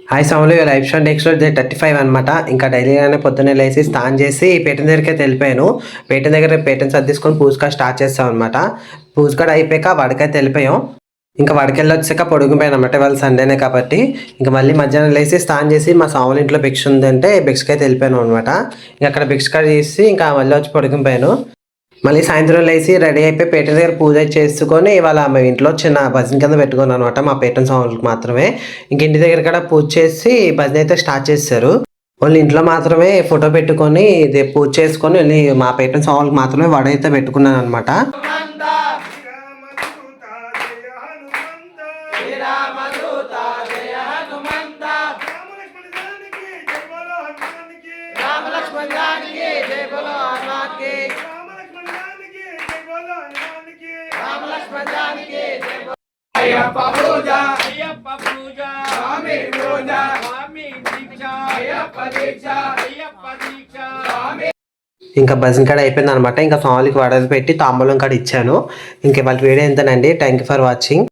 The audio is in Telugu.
Hi sound life style next 35 అనమాట. ఇంకా డైలీగానే పొద్దున్నే లేసి స్నానం చేసి పేటెన్ దగ్గరికి వెళ్ళిపోయాను. పేటెన్ సర్దిసుకొని పూజకా స్టార్ట్ చేస్తాం అనమాట. పూజకాడ అయిపోయాక వడకైతే వెళ్ళిపోయాం. ఇంకా వడకెళ్ళి వచ్చాక పొడుగుపోయాను అనమాట. వాళ్ళు సండేనే కాబట్టి ఇంకా మళ్ళీ మధ్యాహ్నం లేసి స్నానం చేసి మా సాముల ఇంట్లో భిక్ష ఉందంటే భిక్షకి అయితే వెళ్ళిపోయాను అనమాట. ఇంకా అక్కడ భిక్ష కాడ చేసి ఇంకా మళ్ళీ వచ్చి పొడుగుపోయాను. మళ్ళీ సాయంత్రం లేసి రెడీ అయిపోయి పేటెన్ దగ్గర పూజ చేసుకొని ఇవాళ మేము ఇంట్లో చిన్న భజన కింద పెట్టుకున్నాను అనమాట. మా పేటెన్ సాములకు మాత్రమే. ఇంక ఇంటి దగ్గర కూడా పూజ చేసి భజన అయితే స్టార్ట్ చేశారు. ఓన్లీ ఇంట్లో మాత్రమే ఫోటో పెట్టుకొని ఇది పూజ చేసుకొని వెళ్ళి మా పేటెన్ సాములకు మాత్రమే వడ అయితే పెట్టుకున్నాను అనమాట. అయ్యప్ప పూజ అయ్యప్ప పూజ స్వామి పూజ స్వామి దీక్ష అయ్యప్ప దీక్ష అయ్యప్ప దీక్ష స్వామి. ఇంకా భజన కాడ అయిపోయింది అనమాట. ఇంకా స్వామికి వడ పెట్టి తాంబూలం కాడ ఇచ్చాను. ఇంకా వాళ్ళ వీడియో ఎంతనండి. Thank you for watching.